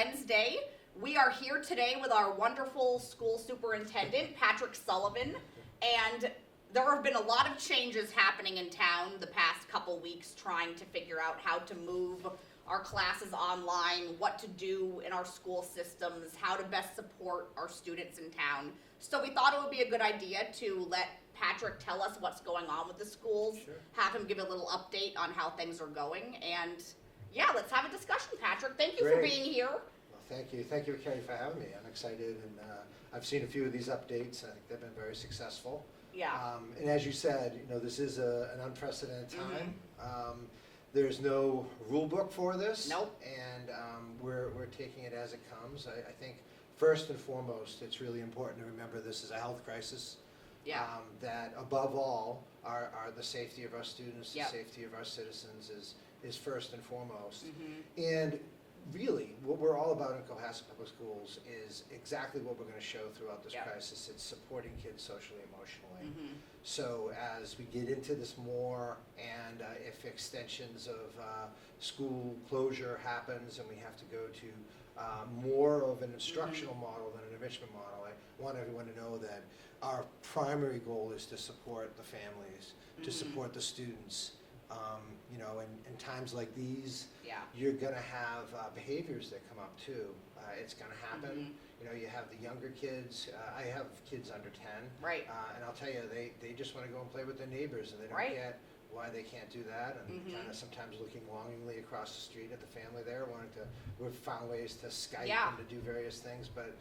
Wednesday. We are here today with our wonderful school superintendent, Patrick Sullivan, and there have been a lot of changes happening in town the past couple weeks trying to figure out how to move our classes online, what to do in our school systems, how to best support our students in town. So we thought it would be a good idea to let Patrick tell us what's going on with the schools, have him give a little update on how things are going, and yeah, let's have a discussion, Patrick. Thank you for being here. Well, thank you. Thank you, Keri, for having me. I'm excited, and I've seen a few of these updates. I think they've been very successful. Yeah. And as you said, you know, this is an unprecedented time. There's no rule book for this. Nope. And we're taking it as it comes. I think first and foremost, it's really important to remember this is a health crisis. Yeah. That above all, are the safety of our students, Yep. the safety of our citizens is first and foremost. And really, what we're all about in Cohasset Public Schools is exactly what we're going to show throughout this Yep. crisis. It's supporting kids socially, emotionally. So as we get into this more, and if extensions of school closure happens and we have to go to more of an instructional model than an enrichment model, I want everyone to know that our primary goal is to support the families, to support the students. You know, in times like these, you're going to have behaviors that come up too. It's going to happen. You know, you have the younger kids. I have kids under 10. Right. And I'll tell you, they just want to go and play with their neighbors, and they don't get why they can't do that. And kind of sometimes looking longingly across the street at the family there, we've found ways to Skype and to do various things. But,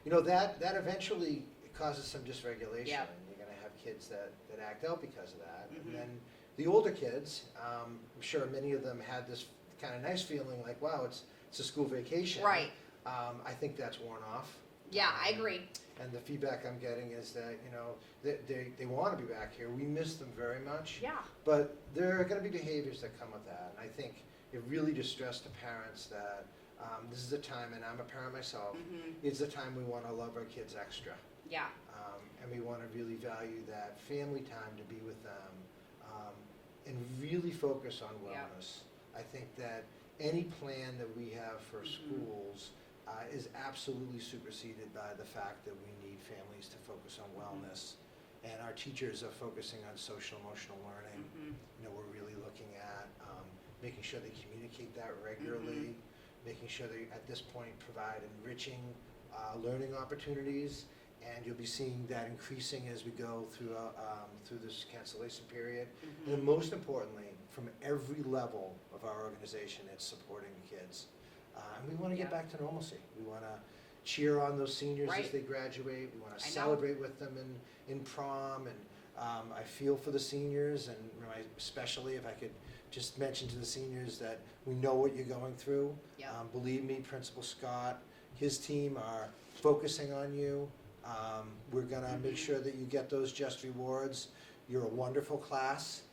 you know, that eventually causes some dysregulation. And you're going to have kids that act out because of that. And then the older kids, I'm sure many of them had this kind of nice feeling like, wow, it's a school vacation. Right. I think that's worn off. Yeah, I agree. And the feedback I'm getting is that, you know, they want to be back here. We miss them very much. Yeah. But there are going to be behaviors that come with that. And I think it really just stressed to parents that this is a time, and I'm a parent myself, it's a time we want to love our kids extra. Yeah. And we want to really value that family time to be with them, and really focus on wellness. I think that any plan that we have for schools is absolutely superseded by the fact that we need families to focus on wellness. And our teachers are focusing on social emotional learning. You know, we're really looking at making sure they communicate that regularly, making sure they, at this point, provide enriching learning opportunities. And you'll be seeing that increasing as we go through this cancellation period. And then most importantly, from every level of our organization, it's supporting the kids. And we want to get back to normalcy. We want to cheer on those seniors as they graduate. We want to celebrate with them in prom. And I feel for the seniors, and especially if I could just mention to the seniors that we know what you're going through. Believe me, Principal Scott, his team are focusing on you. We're going to make sure that you get those just rewards. You're a wonderful class.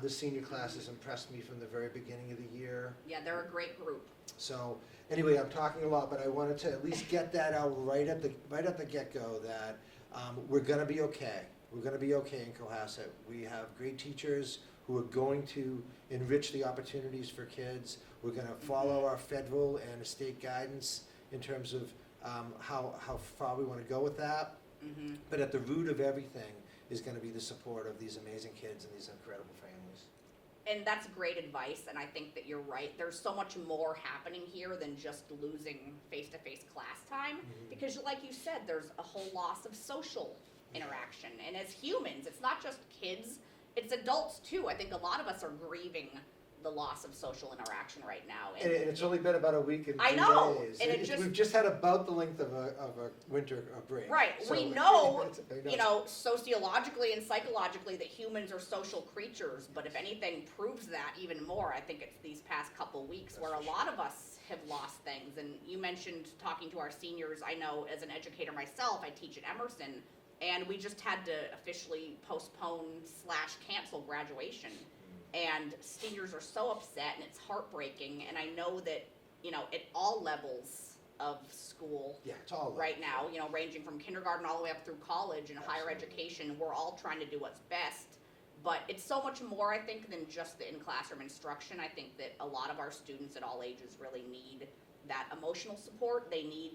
The senior class has impressed me from the very beginning of the year. Yeah, they're a great group. So anyway, I'm talking a lot, but I wanted to at least get that out right at the get-go that we're going to be okay. We're going to be okay in Cohasset. We have great teachers who are going to enrich the opportunities for kids. We're going to follow our federal and state guidance in terms of how far we want to go with that. But at the root of everything is going to be the support of these amazing kids and these incredible families. And that's great advice, and I think that you're right. There's so much more happening here than just losing face-to-face class time, because like you said, there's a whole loss of social interaction. And as humans, it's not just kids, it's adults too. I think a lot of us are grieving the loss of social interaction right now. And it's only been about a week and 2 I know, days. And we've just had about the length of a winter break. Right. So we know, you know, sociologically and psychologically that humans are social creatures, but if anything proves that even more, I think it's these past couple weeks where a lot of us have lost things. And you mentioned talking to our seniors. I know as an educator myself, I teach at Emerson, and we just had to officially postpone/cancel graduation. And seniors are so upset, and it's heartbreaking. And I know that, you know, at all levels of school it's all right now, you know, ranging from kindergarten all the way up through college and higher education, we're all trying to do what's best. But it's so much more, I think, than just the in-classroom instruction. I think that a lot of our students at all ages really need that emotional support. They need,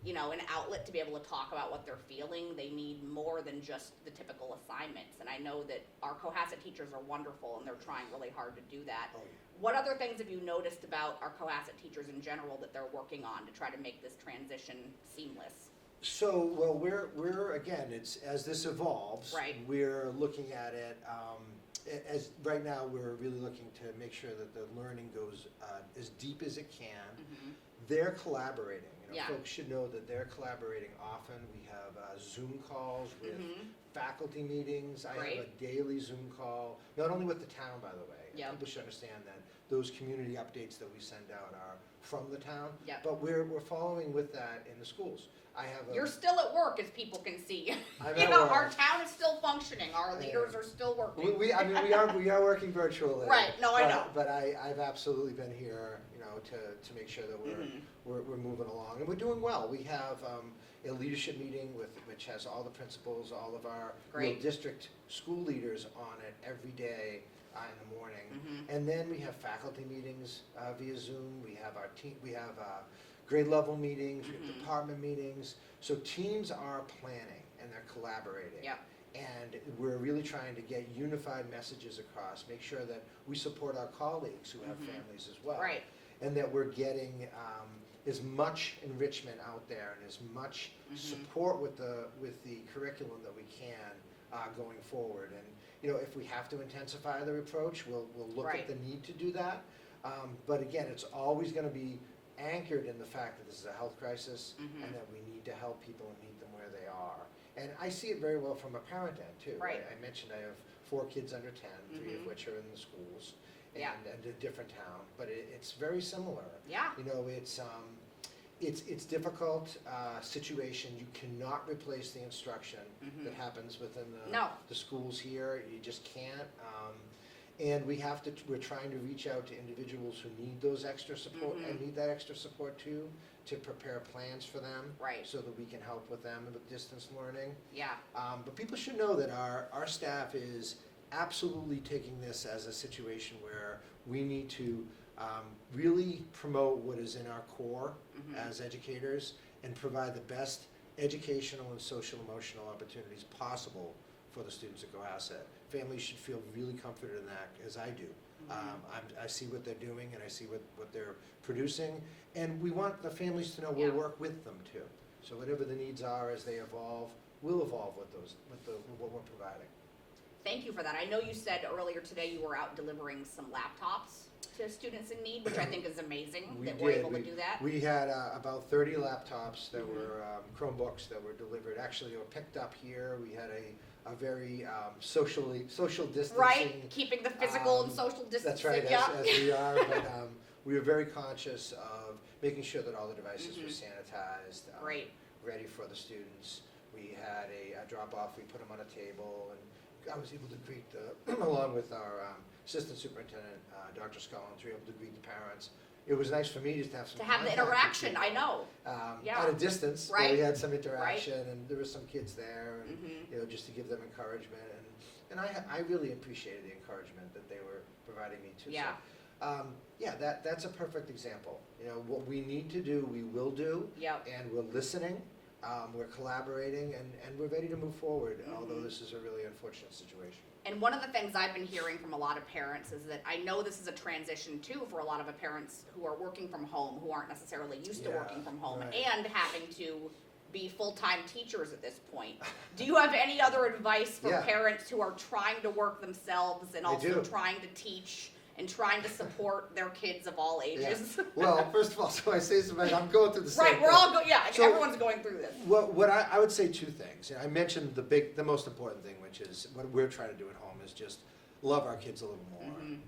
you know, an outlet to be able to talk about what they're feeling. They need more than just the typical assignments. And I know that our Cohasset teachers are wonderful and they're trying really hard to do that. Oh, yeah. What other things have you noticed about our Cohasset teachers in general that they're working on to try to make this transition seamless? So, well, we're again, it's, as this evolves, Right. we're looking at it, as, right now, we're really looking to make sure that the learning goes as deep as it can. Mm-hmm. They're collaborating, you know, Yeah. folks should know that they're collaborating often. We have Zoom calls with Mm-hmm. faculty meetings. I Great. have a daily Zoom call, not only with the town, by the way. Yep. People should understand that those community updates that we send out are from the town. Yep. But we're following with that in the schools. I have a. You're still at work, as people can see. I'm You at know, work. our town is still functioning. Our I leaders am. are still working. I mean, we are working virtually. Right, no, I but- know. But I've absolutely been here, you know, to make sure that Mhm. we're moving along, and we're doing well. We have a leadership meeting which has all the principals, all of our real Great. district school leaders on it every day in the morning. Mhm. And then we have faculty meetings via Zoom. We have our team. We have grade level meetings. We have Mhm. department meetings. So teams are planning and they're collaborating. Yep. And we're really trying to get unified messages across, make sure that we support our colleagues who have Mhm. families as well. Right. And that we're getting as much enrichment out there and as much Mhm. support with the curriculum that we can going forward. And, you know, if we have to intensify the approach, we'll look Right. at the need to do that. But again, it's always gonna be anchored in the fact that this is a health crisis Mhm. and that we need to help people and meet them where they are. And I see it very well from a parent end too. Right. I mentioned I have 4 kids under 10, 3 of Mhm. which are in the schools Yeah. and a different town, but it's very similar. Yeah. You know, it's difficult situation. You cannot replace the instruction Mhm. that happens within No. the schools here. You just can't. And we're trying to reach out to individuals who need those extra support Mhm. and need that extra support too, to prepare plans for them. Right. So that we can help with them with distance learning. Yeah. But people should know that our staff is absolutely taking this as a situation where we need to really promote what is in our core Mhm. as educators and provide the best educational and social emotional opportunities possible for the students at Cohasset. Families should feel really comforted in that, as I do. Mhm. I see what they're doing and I see what they're producing, and we want the families to know Yeah. we'll work with them too. So whatever the needs are as they evolve, we'll evolve with what we're providing. Thank you for that. I know you said earlier today you were out delivering some laptops to students in need, which I think is amazing We that we're did. able to do that. We had about 30 laptops that Mhm. were Chromebooks that were delivered. Actually, they were picked up here. We had a very social distancing. Right, keeping the physical and social distancing. That's right, Yeah. as we are, but we were very conscious of making sure that all the devices were sanitized. Great. Ready for the students. We had a drop-off, we put them on a table, and I was able to greet along with our assistant superintendent, Dr. Scollins, we were able to greet the parents. It was nice for me just to have some To have the contact with interaction, people. I know. Yeah. At a distance, but Right. we had some interaction, and there were some kids there, and Mhm. you know, just to give them encouragement, and I really appreciated the encouragement that they were providing me too. Yeah. So, yeah, that's a perfect example. You know, what we need to do, we will do, Yep. and we're listening, we're collaborating, and we're ready to move forward, although Mhm. this is a really unfortunate situation. And one of the things I've been hearing from a lot of parents is that I know this is a transition too for a lot of the parents who are working from home, who aren't necessarily used to Yeah, working from home, right. and having to be full-time teachers at this point. Do you have any other advice for Yeah. parents who are trying to work themselves and I also do. trying to teach and trying to support their kids of all ages? Well, first of all, so I say something, I'm going through the same Right, thing. we're all So- everyone's going through this. What I would say 2 things. I mentioned the most important thing, which is what we're trying to do at home is just love our kids a little more. Mhm.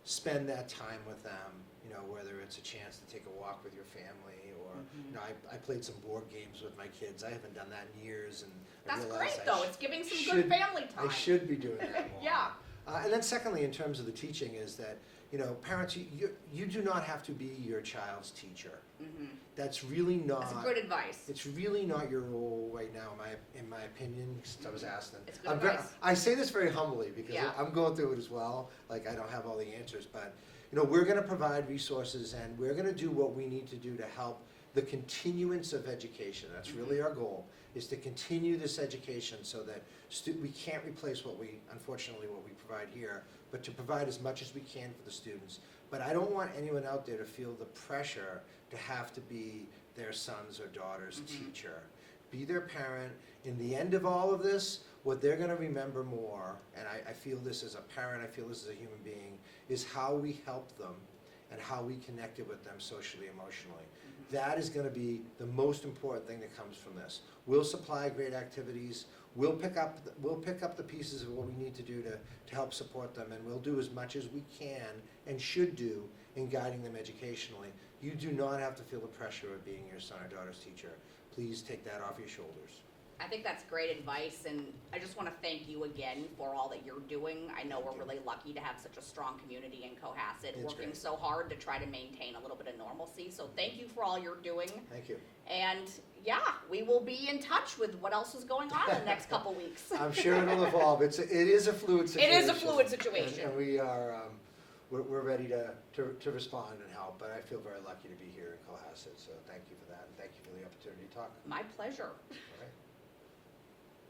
Spend that time with them, you know, whether it's a chance to take a walk with your family or, Mhm. you know, I played some board games with my kids. I haven't done that in years, and I That's realized great I though, sh- it's giving some should- good family time. I should be doing that more. Yeah. And then secondly, in terms of the teaching, is that, you know, parents, you do not have to be your child's teacher. Mhm. That's really not. That's good advice. It's really not your role right now, in my opinion, since I was asked them. It's good advice. I say this very humbly because Yeah. I'm going through it as well. Like, I don't have all the answers, but, we're gonna provide resources and we're gonna do what we need to do to help the continuance of education. That's really our goal, is to continue this education so that we can't replace unfortunately, what we provide here, but to provide as much as we can for the students. But I don't want anyone out there to feel the pressure to have to be their son's or daughter's teacher. Be their parent. In the end of all of this, what they're gonna remember more, and I feel this as a parent, I feel this as a human being, is how we helped them and how we connected with them socially, emotionally. That is gonna be the most important thing that comes from this. We'll supply great activities, we'll pick up the pieces of what we need to do to help support them, and we'll do as much as we can and should do in guiding them educationally. You do not have to feel the pressure of being your son or daughter's teacher. Please take that off your shoulders. I think that's great advice, and I just want to thank you again for all that you're doing. I know we're really lucky to have such a strong community in Cohasset, working great. so hard to try to maintain a little bit of normalcy. So thank you for all you're doing. Thank you. And yeah, we will be in touch with what else is going on in the next couple weeks. I'm sure it'll evolve. It is a fluid situation. It is a fluid situation. And we are, we're ready to respond and help, but I feel very lucky to be here in Cohasset, so thank you for that, and thank you for the opportunity to talk. My pleasure. All right.